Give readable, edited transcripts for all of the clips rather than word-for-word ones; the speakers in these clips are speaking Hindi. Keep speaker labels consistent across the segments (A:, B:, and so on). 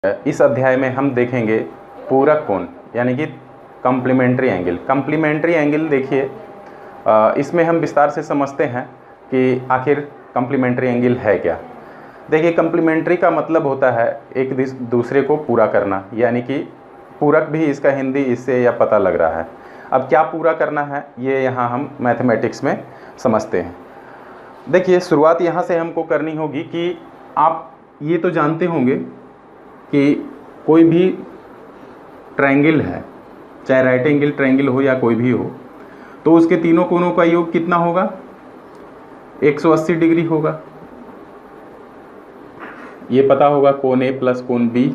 A: इस अध्याय में हम देखेंगे पूरक कोण यानी कि कॉम्प्लीमेंट्री एंगल। कॉम्प्लीमेंट्री एंगल देखिए, इसमें हम विस्तार से समझते हैं कि आखिर कॉम्प्लीमेंट्री एंगल है क्या। देखिए, कॉम्प्लीमेंट्री का मतलब होता है एक दूसरे को पूरा करना, यानी कि पूरक भी इसका हिंदी इससे या पता लग रहा है। अब क्या पूरा करना है ये यहाँ हम मैथमेटिक्स में समझते हैं। देखिए, शुरुआत यहाँ से हमको करनी होगी कि आप ये तो जानते होंगे कि कोई भी ट्रायंगल है, चाहे राइट एंगल ट्रायंगल हो या कोई भी हो, तो उसके तीनों कोणों का योग कितना होगा? 180 डिग्री होगा। ये पता होगा, कोण ए प्लस कोण बी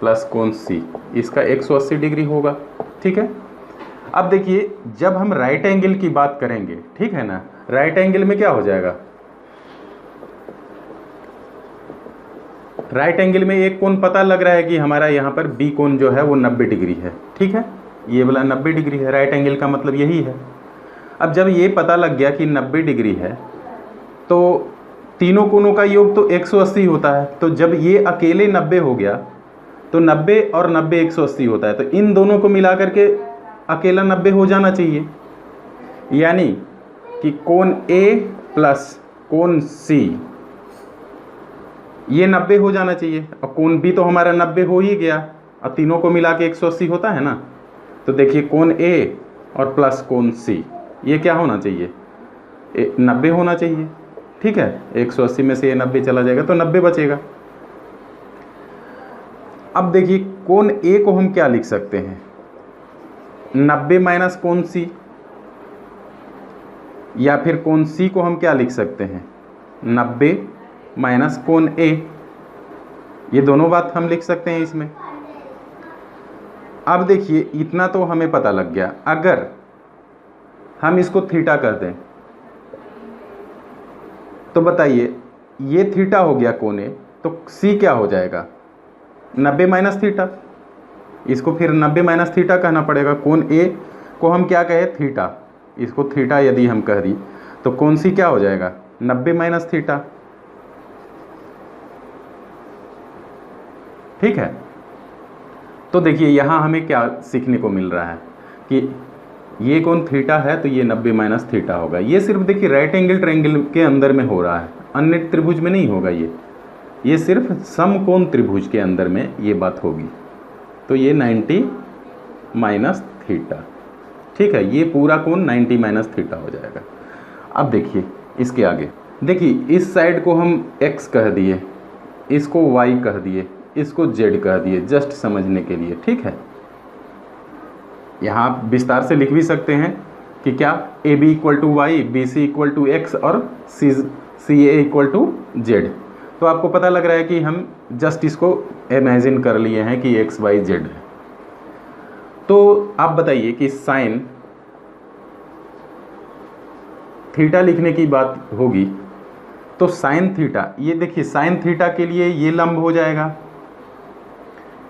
A: प्लस कोण सी, इसका 180 डिग्री होगा। ठीक है। अब देखिए, जब हम राइट एंगल की बात करेंगे, ठीक है ना, राइट एंगल में क्या हो जाएगा? राइट एंगल में एक कोण पता लग रहा है कि हमारा यहाँ पर बी कोण जो है वो 90 डिग्री है। ठीक है, ये वाला 90 डिग्री है, राइट एंगल का मतलब यही है। अब जब ये पता लग गया कि 90 डिग्री है, तो तीनों कोणों का योग तो 180 होता है। तो जब ये अकेले 90 हो गया तो 90 और 90 180 होता है, तो इन दोनों को मिला करके अकेला 90 हो जाना चाहिए। यानी कि कोण ए प्लस कोण सी ये 90 हो जाना चाहिए, और कोण बी तो हमारा 90 हो ही गया, और तीनों को मिला के 180 होता है ना। तो देखिए, कोण ए और प्लस कोण सी ये क्या होना चाहिए? 90 होना चाहिए। ठीक है, 180 में से ये 90 चला जाएगा तो 90 बचेगा। अब देखिए, कोण ए को हम क्या लिख सकते हैं? 90 माइनस कोण सी, या फिर कोण सी को हम क्या लिख सकते हैं? 90 माइनस कोण ए। ये दोनों बात हम लिख सकते हैं इसमें। अब देखिए, इतना तो हमें पता लग गया। अगर हम इसको थीटा कर दें तो बताइए, ये थीटा हो गया कोण ए, तो सी क्या हो जाएगा? 90 माइनस थीटा। इसको फिर 90 माइनस थीटा कहना पड़ेगा। कोण ए को हम क्या कहे? थीटा। इसको थीटा यदि हम कह दी तो कोण सी क्या हो जाएगा? 90 माइनस थीटा। ठीक है। तो देखिए, यहाँ हमें क्या सीखने को मिल रहा है कि ये कोण थीटा है तो ये 90 माइनस थीटा होगा। ये सिर्फ देखिए राइट एंगल ट्रायंगल के अंदर में हो रहा है, अन्य त्रिभुज में नहीं होगा। ये सिर्फ समकोण त्रिभुज के अंदर में ये बात होगी। तो ये 90 माइनस थीटा। ठीक है, ये पूरा कोण 90 माइनस थीटा हो जाएगा। अब देखिए इसके आगे, देखिए इस साइड को हम x कह दिए, इसको y कह दिए, इसको z कह दिए, जस्ट समझने के लिए। ठीक है, यहाँ आप विस्तार से लिख भी सकते हैं कि क्या AB equal to Y, BC equal to X और CA इक्वल टू जेड। तो आपको पता लग रहा है कि हम जस्ट इसको इमेजिन कर लिए हैं कि x y z है। तो आप बताइए कि साइन थीटा लिखने की बात होगी तो साइन थीटा, ये देखिए साइन थीटा के लिए ये लंब हो जाएगा,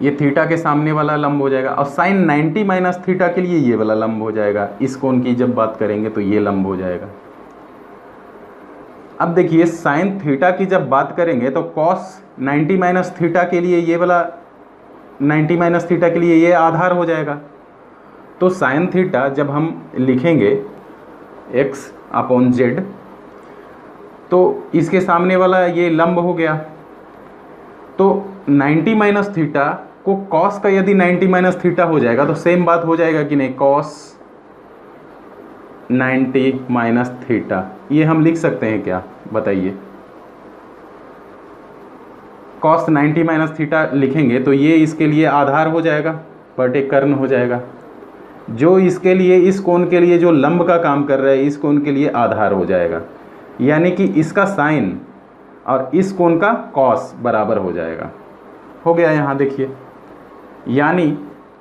A: ये थीटा के सामने वाला लंब हो जाएगा, और साइन 90 माइनस थीटा के लिए ये वाला लंब हो जाएगा। इस कोण की जब बात करेंगे तो ये लंब हो जाएगा। अब देखिए, साइन थीटा की जब बात करेंगे तो कॉस 90 माइनस थीटा के लिए ये वाला 90 माइनस थीटा के लिए ये आधार हो जाएगा। तो साइन थीटा जब हम लिखेंगे x अपॉन z, तो इसके सामने वाला ये लंब हो गया। तो 90 माइनस थीटा को कॉस का यदि 90 माइनस थीटा हो जाएगा तो सेम बात हो जाएगा कि नहीं? कॉस 90 माइनस थीटा, ये हम लिख सकते हैं क्या? बताइए। कॉस 90 माइनस थीटा लिखेंगे तो ये इसके लिए आधार हो जाएगा, बटे कर्ण हो जाएगा। जो इसके लिए, इस कोण के लिए जो लंब का काम कर रहा है, इस कोण के लिए आधार हो जाएगा। यानी कि इसका साइन और इस कोण का कॉस बराबर हो जाएगा। हो गया यहाँ देखिए, यानी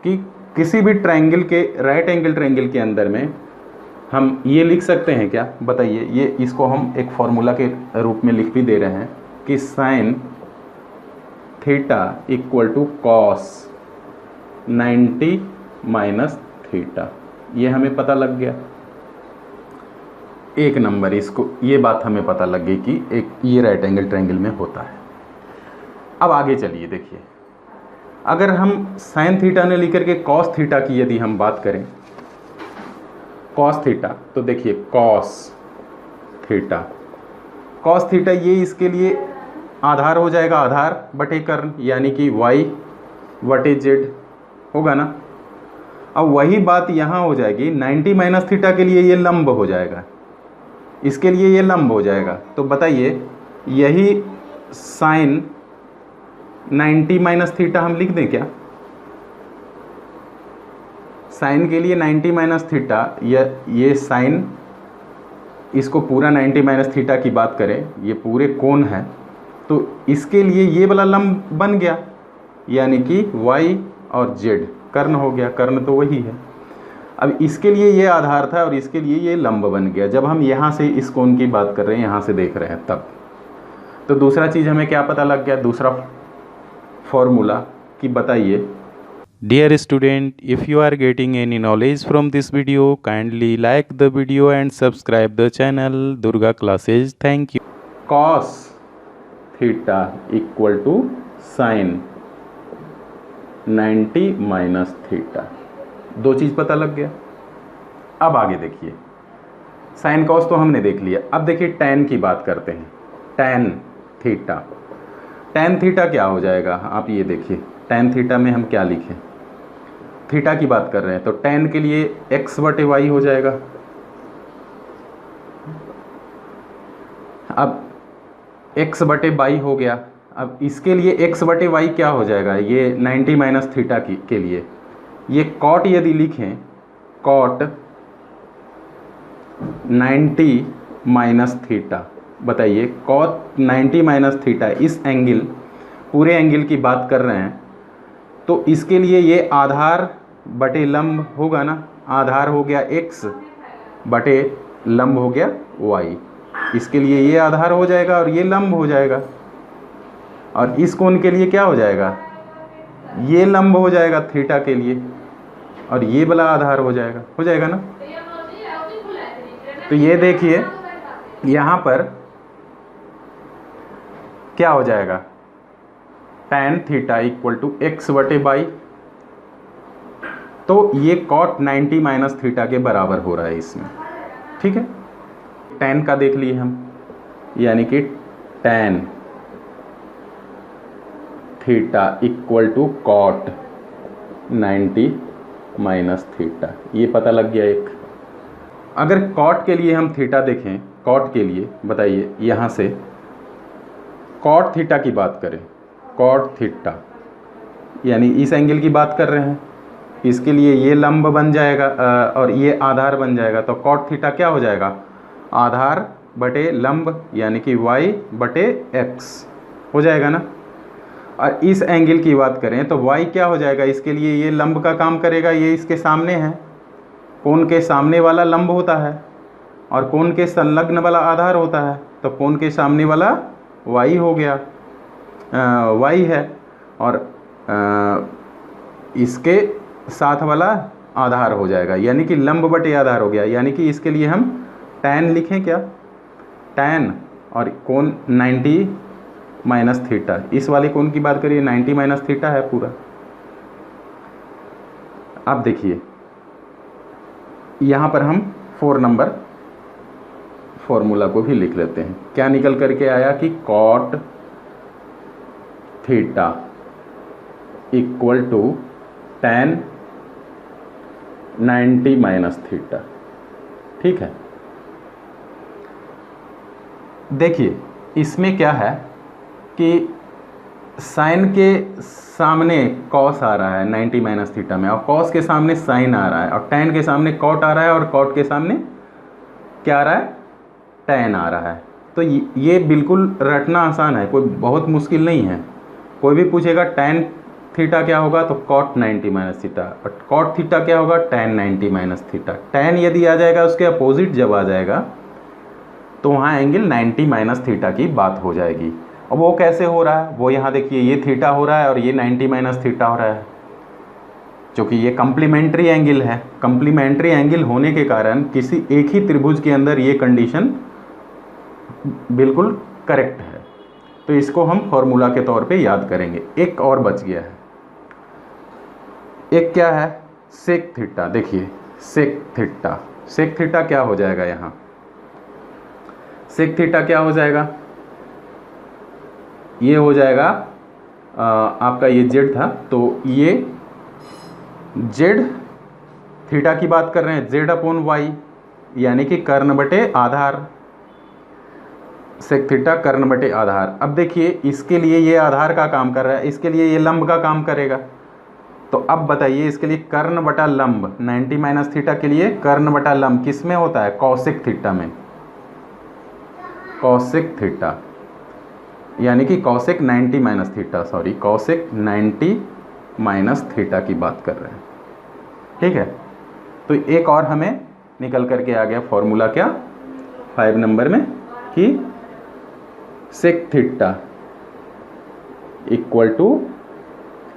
A: कि किसी भी ट्रायंगल के, राइट एंगल ट्रायंगल के अंदर में हम ये लिख सकते हैं क्या? बताइए। ये इसको हम एक फॉर्मूला के रूप में लिख भी दे रहे हैं कि sine theta equal to cos 90 minus theta. ये हमें पता लग गया। एक नंबर, इसको ये बात हमें पता लग गई कि एक ये राइट एंगल ट्रायंगल में होता है। अब आगे चलिए, देखिए अगर हम साइन थीटा ने लेकर के कॉस थीटा की यदि हम बात करें, कॉस थीटा, तो देखिए कॉस थीटा, कॉस थीटा ये इसके लिए आधार हो जाएगा, आधार बटे कर्ण, यानी कि y बटे z होगा ना। अब वही बात यहाँ हो जाएगी 90 माइनस थीटा के लिए, ये लंब हो जाएगा, इसके लिए ये लंब हो जाएगा। तो बताइए यही साइन 90 माइनस थीटा हम लिख दें क्या? साइन के लिए 90 माइनस थीटा, ये साइन, इसको पूरा 90 माइनस थीटा की बात करें, ये पूरे कोण है, तो इसके लिए ये वाला लंब बन गया, यानी कि y और z कर्ण हो गया, कर्ण तो वही है। अब इसके लिए ये आधार था और इसके लिए ये लंब बन गया, जब हम यहाँ से इस कोण की बात कर रहे हैं, यहाँ से देख रहे हैं तब। तो दूसरा चीज़ हमें क्या पता लग गया, दूसरा फॉर्मूला कि बताइए।
B: Dear student, if you are getting any knowledge from this video, kindly like the video and subscribe the channel Durga Classes. Thank you.
A: cos theta equal to sine 90 minus theta, दो चीज़ पता लग गया। अब आगे देखिए, साइन कॉस तो हमने देख लिया, अब देखिए टैन की बात करते हैं। टैन थीटा, टैन थीटा क्या हो जाएगा, आप ये देखिए टैन थीटा में हम क्या लिखें, थीटा की बात कर रहे हैं, तो टैन के लिए x बटे वाई हो जाएगा। अब x बटे वाई हो गया, अब इसके लिए x बटे वाई क्या हो जाएगा, ये 90 माइनस थीटा के लिए ये कॉट यदि लिखें, कॉट 90 माइनस थीटा, बताइए कॉट 90 माइनस थीटा, इस एंगल, पूरे एंगल की बात कर रहे हैं, तो इसके लिए ये आधार बटे लंब होगा ना, आधार हो गया x बटे लंब हो गया y, इसके लिए ये आधार हो जाएगा और ये लंब हो जाएगा, और इस कोण के लिए क्या हो जाएगा, ये लंब हो जाएगा थीटा के लिए, और ये वाला आधार हो जाएगा ना। तो ये देखिए यहाँ पर क्या हो जाएगा, tan theta equal to x बटे वाई, तो ये cot 90 माइनस थीटा के बराबर हो रहा है इसमें, ठीक है। tan का देख लिए हम, यानी कि tan theta equal to cot 90 minus theta, ये पता लग गया एक। अगर cot के लिए हम थीटा देखें, cot के लिए बताइए, यहाँ से cot थीटा की बात करें, cot थीटा यानी इस एंगल की बात कर रहे हैं, इसके लिए ये लंब बन जाएगा और ये आधार बन जाएगा, तो cot थीटा क्या हो जाएगा, आधार बटे लंब, यानी कि y बटे x हो जाएगा ना। और इस एंगल की बात करें तो y क्या हो जाएगा, इसके लिए ये लंब का काम करेगा, ये इसके सामने है, कोण के सामने वाला लंब होता है और कोण के संलग्न वाला आधार होता है, तो कोण के सामने वाला y हो गया, y है, और इसके साथ वाला आधार हो जाएगा, यानी कि लंब बटे आधार हो गया, यानी कि इसके लिए हम tan लिखें क्या, tan और कोण 90 माइनस थीटा, इस वाले कोण की बात करिए 90 माइनस थीटा है पूरा। अब देखिए यहाँ पर हम 4 नंबर फॉर्मूला को भी लिख लेते हैं, क्या निकल करके आया कि cot theta equal to tan 90 minus theta, ठीक है। देखिए इसमें क्या है कि साइन के सामने कॉस आ रहा है 90 माइनस थीटा में, और कॉस के सामने साइन आ रहा है, और tan के सामने कॉट आ रहा है, और कॉट के सामने क्या आ रहा है, tan आ रहा है। तो ये बिल्कुल रटना आसान है, कोई बहुत मुश्किल नहीं है। कोई भी पूछेगा tan थीटा क्या होगा, तो cot 90 माइनस थीटा, और cot थीटा क्या होगा, tan 90 माइनस थीटा। tan यदि आ जाएगा उसके अपोजिट जब आ जाएगा तो वहाँ एंगल 90 माइनस थीटा की बात हो जाएगी। अब वो कैसे हो रहा है, वो यहाँ देखिए, ये थीटा हो रहा है और ये 90 माइनस थीटा हो रहा है, क्योंकि ये कम्प्लीमेंट्री एंगल है। कम्प्लीमेंट्री एंगल होने के कारण किसी एक ही त्रिभुज के अंदर ये कंडीशन बिल्कुल करेक्ट है। तो इसको हम फॉर्मूला के तौर पे याद करेंगे। एक और बच गया है, एक क्या है सेक थीटा, देखिए सेक थीटा, सेक थीटा क्या हो जाएगा, यहाँ सेक थीटा क्या हो जाएगा, ये हो जाएगा आपका ये जेड था, तो ये जेड थीटा की बात कर रहे हैं, जेड अपॉन वाई, यानी कि कर्ण बटे आधार, सेक थीटा कर्ण बटे आधार। अब देखिए इसके लिए ये आधार का काम कर रहा है, इसके लिए ये लंब का काम करेगा। तो अब बताइए इसके लिए कर्ण बटा लंब 90 माइनस थीटा के लिए कर्ण बटा लंब किस में होता है, कौशिक थीटा में, कौशिक थीटा, यानी कि Kaushik 90 minus theta, sorry Kaushik 90 minus theta की बात कर रहे हैं, ठीक है। तो एक और हमें निकल करके आ गया फॉर्मूला क्या 5 नंबर में कि sec theta equal to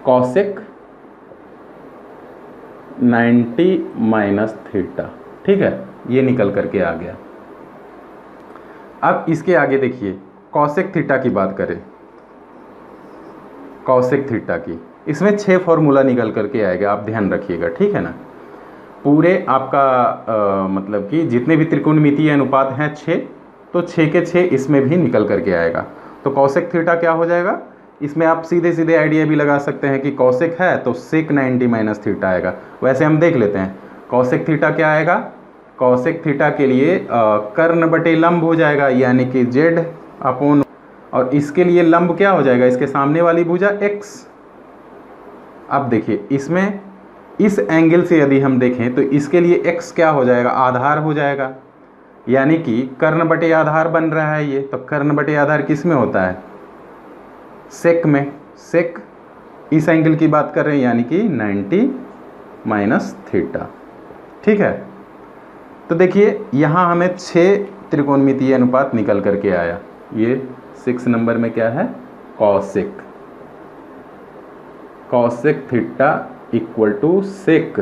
A: cosec 90 minus theta, ठीक है, ये निकल करके आ गया। अब इसके आगे देखिए कौशिक थीटा की बात करें, कौशिक थीटा की, इसमें 6 फॉर्मूला निकल करके आएगा, आप ध्यान रखिएगा, ठीक है ना। पूरे आपका मतलब कि जितने भी त्रिकोणमितीय अनुपात हैं 6, तो 6 के 6 इसमें भी निकल करके आएगा। तो कौशिक थीटा क्या हो जाएगा, इसमें आप सीधे सीधे आइडिया भी लगा सकते हैं कि कौशिक है तो सेक 90 माइनस थीटा आएगा। वैसे हम देख लेते हैं कौशिक थीटा क्या आएगा, कौशिक थीटा के लिए कर्ण बटे लंब हो जाएगा, यानी कि जेड अपॉन, और इसके लिए लंब क्या हो जाएगा, इसके सामने वाली भुजा x। अब देखिए इसमें इस एंगल से यदि हम देखें तो इसके लिए x क्या हो जाएगा, आधार हो जाएगा, यानी कि कर्ण बटे आधार बन रहा है ये। तो कर्ण बटे आधार किस में होता है, सेक में, सेक इस एंगल की बात कर रहे हैं, यानी कि 90 माइनस थीटा, ठीक है। तो देखिए यहाँ हमें 6 त्रिकोणमितीय अनुपात निकल करके आया। ये 6 नंबर में क्या है, cosec, cosec theta equal to sec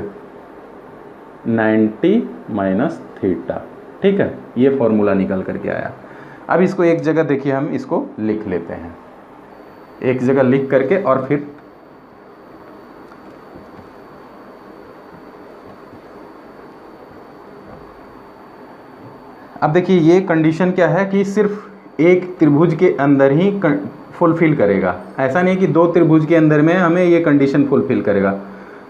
A: 90 minus theta, ठीक है, ये फॉर्मूला निकल करके आया। अब इसको एक जगह देखिए हम इसको लिख लेते हैं, एक जगह लिख करके, और फिर अब देखिए ये कंडीशन क्या है कि सिर्फ एक त्रिभुज के अंदर ही फुलफिल करेगा, ऐसा नहीं कि 2 त्रिभुज के अंदर में हमें ये कंडीशन फुलफिल करेगा।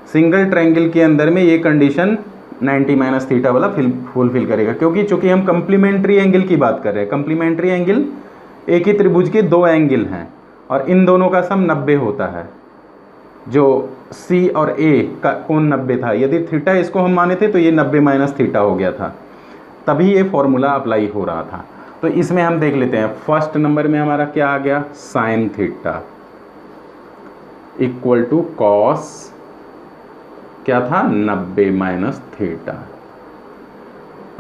A: सिंगल ट्रायंगल के अंदर में ये कंडीशन 90 माइनस थीटा वाला फुलफिल करेगा, क्योंकि चूंकि हम कंप्लीमेंट्री एंगल की बात कर रहे हैं। कंप्लीमेंट्री एंगल एक ही त्रिभुज के 2 एंगल हैं और इन दोनों का सम 90 होता है। जो C और A का कोण 90 था, यदि थीटा इसको हम माने थे तो ये 90 माइनस थीटा हो गया था, तभी ये फॉर्मूला अप्लाई हो रहा था। तो इसमें हम देख लेते हैं, फर्स्ट नंबर में हमारा क्या आ गया, sine theta equal to cos क्या था, 90 माइनस थीटा,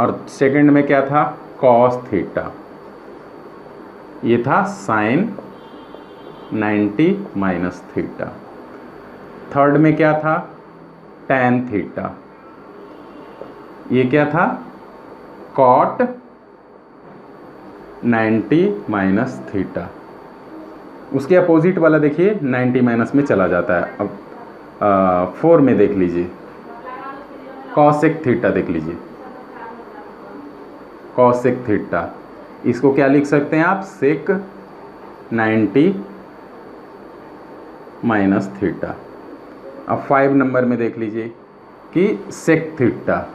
A: और सेकंड में क्या था, कॉस थीटा, ये था साइन 90 माइनस थीटा। थर्ड में क्या था, टैन थीटा, ये क्या था, कॉट 90 माइनस थीटा। उसके अपोजिट वाला देखिए 90 माइनस में चला जाता है। अब 4 में देख लीजिए, कॉसेक थीटा देख लीजिए, कॉसेक थीटा, इसको क्या लिख सकते हैं आप, सेक 90 माइनस थीटा। अब 5 नंबर में देख लीजिए कि सेक थीटा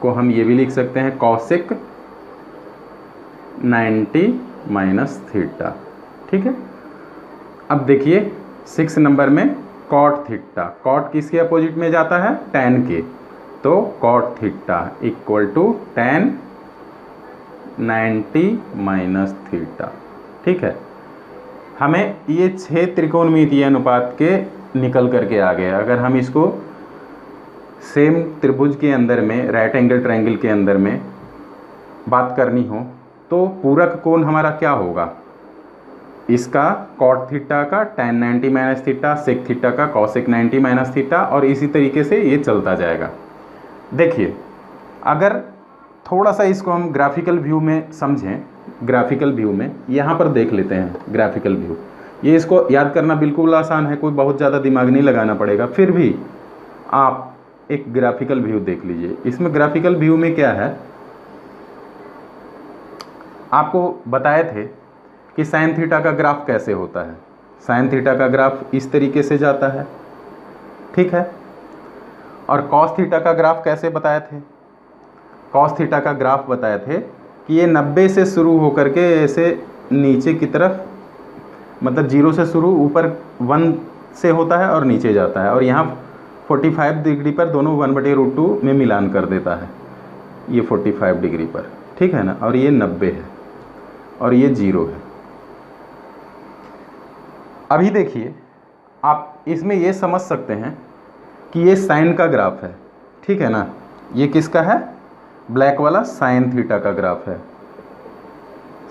A: को हम ये भी लिख सकते हैं, कॉसेक 90 माइनस थीटा, ठीक है। अब देखिए 6 नंबर में कॉट थीटा, कॉट किसके अपोजिट में जाता है, टैन के, तो cot theta equal to tan 90 minus theta, ठीक है। हमें ये 6 त्रिकोणमितीय अनुपात के निकल करके आ गए। अगर हम इसको सेम त्रिभुज के अंदर में, राइट एंगल ट्रायंगल के अंदर में बात करनी हो तो पूरक कोण हमारा क्या होगा, इसका कॉट थीटा का tan 90 minus theta, sec theta का कॉसेक 90 माइनस थीटा, और इसी तरीके से ये चलता जाएगा। देखिए अगर थोड़ा सा इसको हम ग्राफिकल व्यू में समझें, ग्राफिकल व्यू में यहाँ पर देख लेते हैं ग्राफिकल व्यू, ये इसको याद करना बिल्कुल आसान है, कोई बहुत ज़्यादा दिमाग नहीं लगाना पड़ेगा। फिर भी आप एक ग्राफिकल व्यू देख लीजिए। इसमें ग्राफिकल व्यू में क्या है, आपको बताए थे कि साइन थीटा का ग्राफ कैसे होता है। साइन थीटा का ग्राफ इस तरीके से जाता है, ठीक है। और कॉस थीटा का ग्राफ कैसे बताए थे? कॉस थीटा का ग्राफ बताए थे कि ये 90 से शुरू होकर के ऐसे नीचे की तरफ, मतलब 0 से शुरू, ऊपर 1 से होता है और नीचे जाता है, और यहाँ 45 डिग्री पर दोनों 1/√2 में मिलान कर देता है, ये 45 डिग्री पर, ठीक है ना। और ये 90 है और ये 0 है। अभी देखिए, आप इसमें ये समझ सकते हैं कि ये साइन का ग्राफ है, ठीक है ना। ये किसका है? ब्लैक वाला साइन थीटा का ग्राफ है,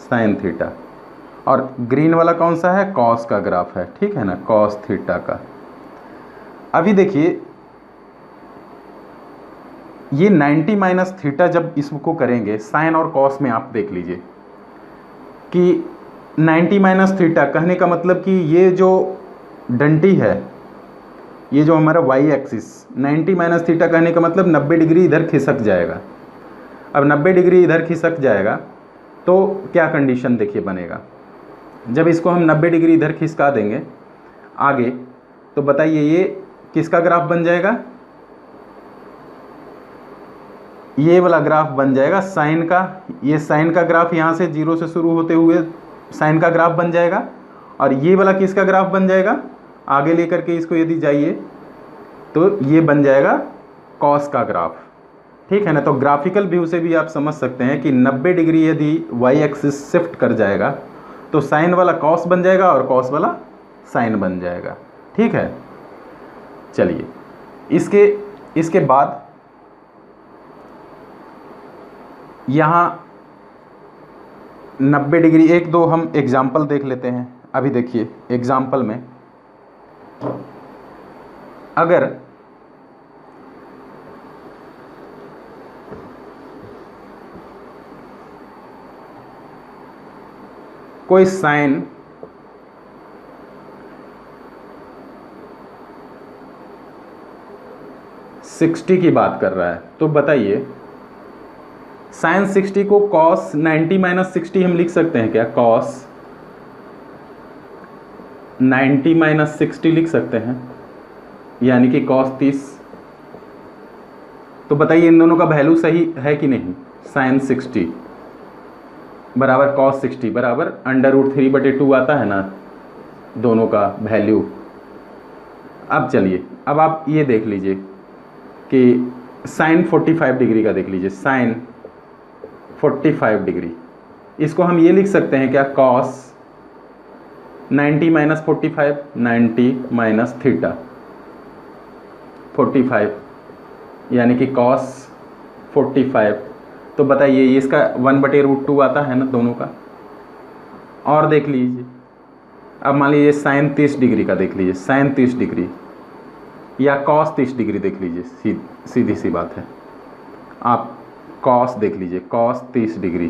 A: साइन थीटा। और ग्रीन वाला कौन सा है? कॉस का ग्राफ है, ठीक है ना, कॉस थीटा का। अभी देखिए, ये 90 माइनस थीटा जब इसको करेंगे साइन और कॉस में, आप देख लीजिए कि 90 माइनस थीटा कहने का मतलब कि ये जो डंटी है, ये जो हमारा वाई एक्सिस, 90 माइनस थीटा कहने का मतलब 90 डिग्री इधर खिसक जाएगा। अब 90 डिग्री इधर खिसक जाएगा तो क्या कंडीशन देखिए बनेगा। जब इसको हम 90 डिग्री इधर खिसका देंगे आगे, तो बताइए ये किसका ग्राफ बन जाएगा? ये वाला ग्राफ बन जाएगा साइन का। ये साइन का ग्राफ यहाँ से 0 से शुरू होते हुए साइन का ग्राफ बन जाएगा। और ये वाला किसका ग्राफ बन जाएगा? आगे लेकर के इसको यदि जाइए तो ये बन जाएगा कॉस का ग्राफ, ठीक है ना। तो ग्राफिकल व्यू से भी आप समझ सकते हैं कि 90 डिग्री यदि वाई एक्सिस शिफ्ट कर जाएगा तो साइन वाला कॉस बन जाएगा और कॉस वाला साइन बन जाएगा, ठीक है। चलिए, इसके बाद यहाँ 90 डिग्री, एक दो हम एग्जाम्पल देख लेते हैं। अभी देखिए, एग्जाम्पल में अगर कोई साइन सिक्सटी की बात कर रहा है, तो बताइए साइन 60 को कॉस 90 माइनस 60 हम लिख सकते हैं क्या? कॉस 90 माइनस 60 लिख सकते हैं, यानी कि कॉस 30। तो बताइए इन दोनों का वैल्यू सही है कि नहीं? साइन 60 बराबर कॉस 60 बराबर √3/2 आता है ना दोनों का वैल्यू। अब चलिए, अब आप ये देख लीजिए कि साइन 45 डिग्री का देख लीजिए, साइन 45 डिग्री, इसको हम ये लिख सकते हैं क्या? कॉस 90 माइनस 45, 90 माइनस थीटा 45, यानी कि कॉस 45। तो बताइए इसका 1/√2 आता है ना दोनों का। और देख लीजिए, अब मान लीजिए साइन 30 डिग्री का देख लीजिए, साइन 30 डिग्री या कॉस 30 डिग्री देख लीजिए, सीधी सी बात है। आप कॉस देख लीजिए, कॉस 30 डिग्री,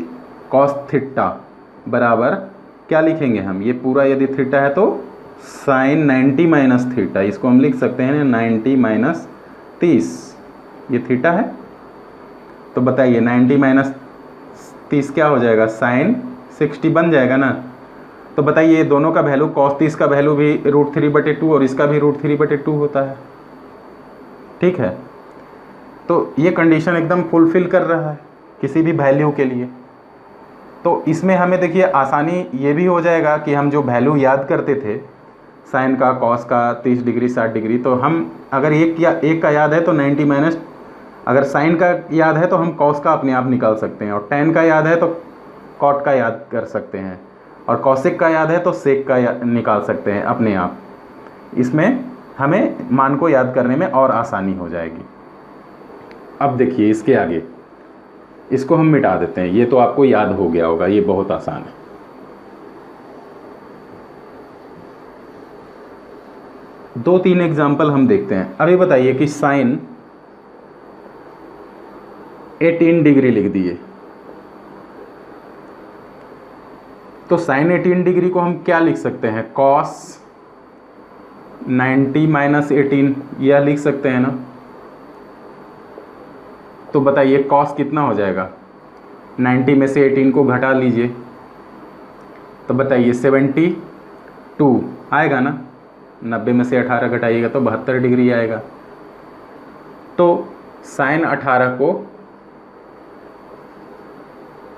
A: कॉस थीटा बराबर क्या लिखेंगे हम? ये पूरा यदि थीटा है तो साइन 90 माइनस थीटा, इसको हम लिख सकते हैं 90 माइनस 30, ये थीटा है। तो बताइए 90 माइनस 30 क्या हो जाएगा? साइन 60 बन जाएगा ना। तो बताइए ये दोनों का वैल्यू, कॉस 30 का वैल्यू भी √3/2 और इसका भी √3/2 होता है, ठीक है। तो ये कंडीशन एकदम फुलफिल कर रहा है किसी भी वैल्यू के लिए। तो इसमें हमें देखिए आसानी ये भी हो जाएगा कि हम जो वैल्यू याद करते थे साइन का, कॉस का, 30 डिग्री 60 डिग्री, तो हम अगर एक का याद है तो 90 माइनस, अगर साइन का याद है तो हम कॉस का अपने आप निकाल सकते हैं, और टेन का याद है तो कॉट का याद कर सकते हैं, और कॉसेक का याद है तो सेक का निकाल सकते हैं अपने आप। इसमें हमें मान को याद करने में और आसानी हो जाएगी। अब देखिए इसके आगे, इसको हम मिटा देते हैं, ये तो आपको याद हो गया होगा, ये बहुत आसान है। दो तीन एग्जाम्पल हम देखते हैं। अभी बताइए कि साइन 18 डिग्री लिख दिए, तो साइन 18 डिग्री को हम क्या लिख सकते हैं? कॉस 90 माइनस 18, यह लिख सकते हैं ना। तो बताइए कॉस कितना हो जाएगा, 90 में से 18 को घटा लीजिए, तो बताइए 72 आएगा ना, 90 में से 18 घटाइएगा तो 72 डिग्री आएगा। तो साइन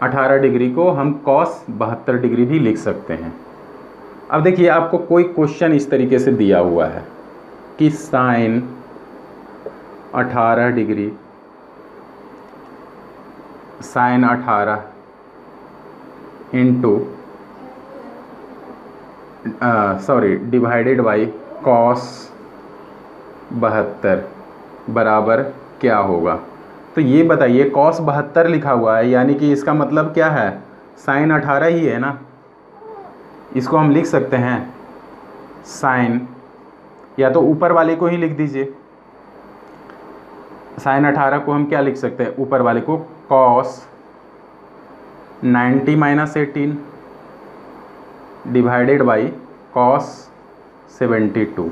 A: 18 डिग्री को हम कॉस 72 डिग्री भी लिख सकते हैं। अब देखिए आपको कोई क्वेश्चन इस तरीके से दिया हुआ है कि sine 18 degree, sine 18 into divided by cos 72 बराबर क्या होगा। तो ये बताइए कॉस 72 लिखा हुआ है, यानी कि इसका मतलब क्या है, साइन 18 ही है ना। इसको हम लिख सकते हैं साइन, या तो ऊपर वाले को ही लिख दीजिए, साइन 18 को हम क्या लिख सकते हैं, ऊपर वाले को cos 90 minus 18 divided by cos 72।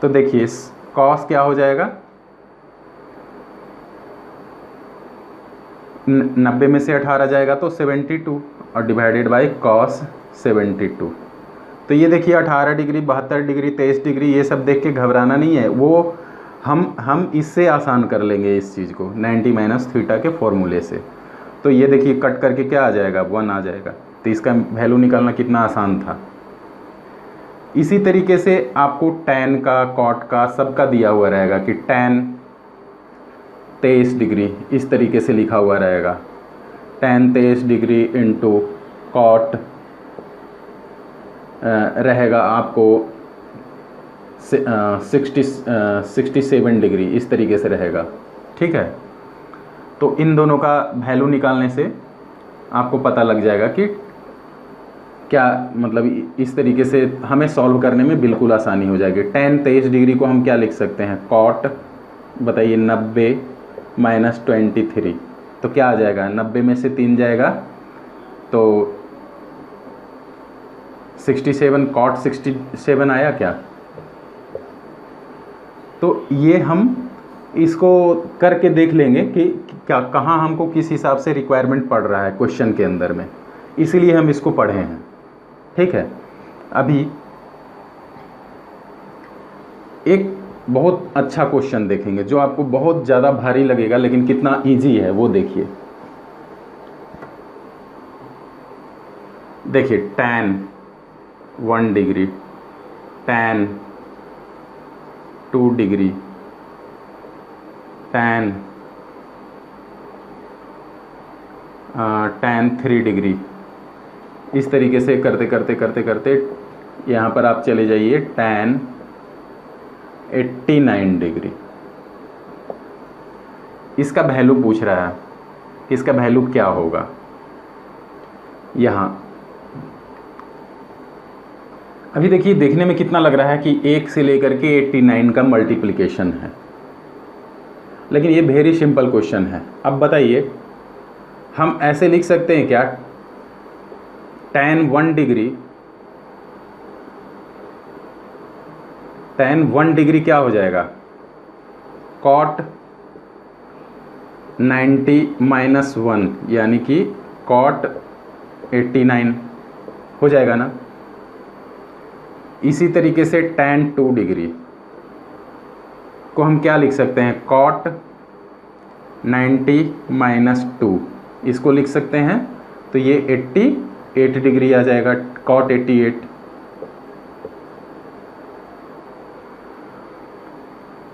A: तो देखिए कॉस क्या हो जाएगा, 90 में से 18 जाएगा तो 72 और डिवाइडेड बाई कॉस 72। तो ये देखिए 18 डिग्री, 72 डिग्री, 23 डिग्री, ये सब देख के घबराना नहीं है, वो हम इससे आसान कर लेंगे इस चीज़ को 90 माइनस थीटा के फॉर्मूले से। तो ये देखिए कट करके क्या आ जाएगा, 1 आ जाएगा। तो इसका वैल्यू निकालना कितना आसान था। इसी तरीके से आपको tan का, cot का, सबका दिया हुआ रहेगा कि tan 23 डिग्री इस तरीके से लिखा हुआ रहेगा, tan 23 डिग्री इंटू cot रहेगा आपको 67 डिग्री, इस तरीके से रहेगा। ठीक है, तो इन दोनों का वैल्यू निकालने से आपको पता लग जाएगा कि क्या मतलब, इस तरीके से हमें सॉल्व करने में बिल्कुल आसानी हो जाएगी। tan 23 डिग्री को हम क्या लिख सकते हैं, cot बताइए 90 माइनस 23, तो क्या आ जाएगा, 90 में से 3 जाएगा तो 67, cot 67 आया क्या। तो ये हम इसको करके देख लेंगे कि क्या, कहाँ हमको किस हिसाब से रिक्वायरमेंट पड़ रहा है क्वेश्चन के अंदर में, इसीलिए हम इसको पढ़े हैं। ठीक है, अभी एक बहुत अच्छा क्वेश्चन देखेंगे जो आपको बहुत ज़्यादा भारी लगेगा, लेकिन कितना इजी है वो देखिए। देखिए tan 1 degree, tan 2 degree, tan 3 degree, इस तरीके से करते करते करते करते यहाँ पर आप चले जाइए tan 89 डिग्री। इसका वैल्यू पूछ रहा है कि इसका वैल्यू क्या होगा। यहाँ अभी देखिए देखने में कितना लग रहा है कि 1 से लेकर के 89 का मल्टीप्लिकेशन है, लेकिन ये वेरी सिंपल क्वेश्चन है। अब बताइए हम ऐसे लिख सकते हैं क्या, tan 1 डिग्री, tan 1 डिग्री क्या हो जाएगा, cot 90 माइनस 1 यानी कि cot 89 हो जाएगा ना। इसी तरीके से tan 2 डिग्री को हम क्या लिख सकते हैं, cot 90 माइनस 2, इसको लिख सकते हैं तो ये 88 डिग्री आ जाएगा, cot 88।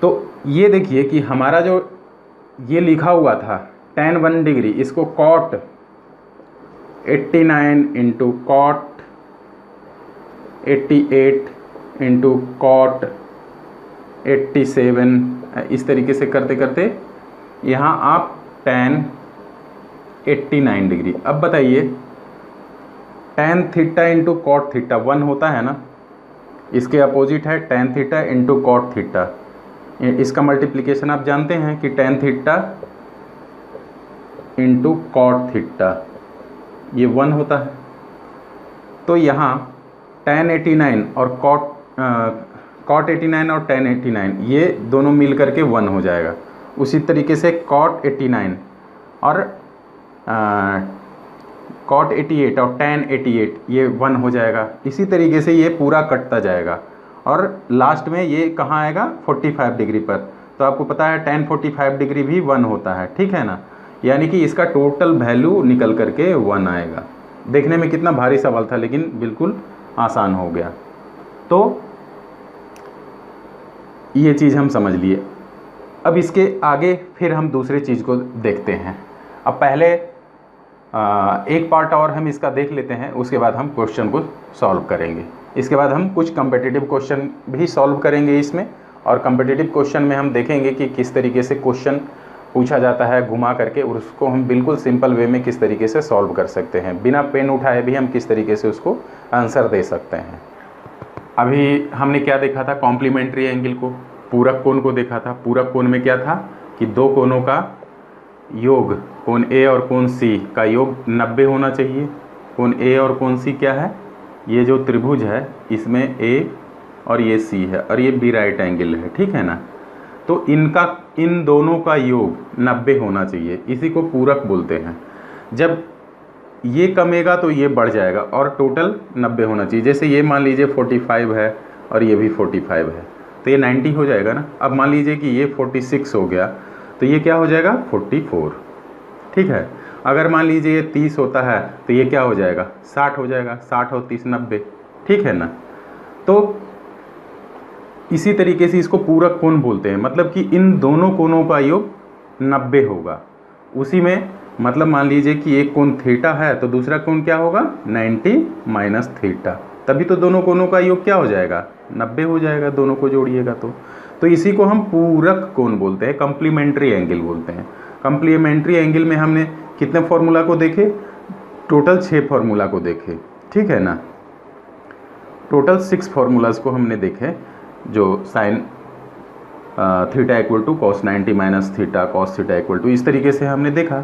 A: तो ये देखिए कि हमारा जो ये लिखा हुआ था tan 1 डिग्री, इसको cot 89 into cot 88 into cot 87, इस तरीके से करते करते यहाँ आप tan 89 डिग्री। अब बताइए tan theta into cot theta 1 होता है ना, इसके अपोजिट है tan theta into cot theta. इसका मल्टीप्लिकेशन आप जानते हैं कि tan theta into cot theta ये 1 होता है। तो यहाँ tan 89 और cot 89 और tan 89 ये दोनों मिल करके 1 हो जाएगा। उसी तरीके से cot 89 और cot 88 और tan 88 ये 1 हो जाएगा। इसी तरीके से ये पूरा कटता जाएगा और लास्ट में ये कहाँ आएगा 45 डिग्री पर। तो आपको पता है tan 45 डिग्री भी 1 होता है, ठीक है ना। यानी कि इसका टोटल वैल्यू निकल करके 1 आएगा। देखने में कितना भारी सवाल था लेकिन बिल्कुल आसान हो गया। तो ये चीज़ हम समझ लिए। अब इसके आगे फिर हम दूसरे चीज़ को देखते हैं। अब पहले एक पार्ट और हम इसका देख लेते हैं, उसके बाद हम क्वेश्चन को सॉल्व करेंगे। इसके बाद हम कुछ कम्पिटिटिव क्वेश्चन भी सॉल्व करेंगे इसमें, और कम्पिटिटिव क्वेश्चन में हम देखेंगे कि किस तरीके से क्वेश्चन पूछा जाता है घुमा करके, और उसको हम बिल्कुल सिंपल वे में किस तरीके से सॉल्व कर सकते हैं, बिना पेन उठाए भी हम किस तरीके से उसको आंसर दे सकते हैं। अभी हमने क्या देखा था, कॉम्प्लीमेंट्री एंगल को, पूरक कोण को देखा था। पूरक कोण में क्या था कि दो कोणों का योग, कोण ए और कोण सी का योग 90 होना चाहिए। कोण ए और कोण सी क्या है, ये जो त्रिभुज है इसमें ए और ये सी है और ये बी राइट एंगल है, ठीक है ना। तो इन दोनों का योग 90 होना चाहिए, इसी को पूरक बोलते हैं। जब ये कमेगा तो ये बढ़ जाएगा और टोटल 90 होना चाहिए। जैसे ये मान लीजिए 45 है और ये भी 45 है तो ये 90 हो जाएगा ना। अब मान लीजिए कि ये 46 हो गया तो ये क्या हो जाएगा 44, ठीक है। अगर मान लीजिए ये 30 होता है तो ये क्या हो जाएगा 60 हो जाएगा। 60 और 30 90, ठीक है ना। तो इसी तरीके से इसको पूरक कोण बोलते हैं, मतलब कि इन दोनों कोणों का योग 90 होगा। उसी में मतलब मान लीजिए कि एक कोण थीटा है तो दूसरा कोण क्या होगा 90 माइनस थीटा, तभी तो दोनों कोणों का योग क्या हो जाएगा 90 हो जाएगा, दोनों को जोड़िएगा तो इसी को हम पूरक कोण बोलते हैं, कम्प्लीमेंट्री एंगल बोलते हैं। कम्प्लीमेंट्री एंगल में हमने कितने फॉर्मूला को देखे, टोटल 6 फार्मूला को देखे, ठीक है ना। टोटल 6 फार्मूलाज को हमने देखे, जो sine theta equal to cos 90 minus theta, cos theta equal to, इस तरीके से हमने देखा।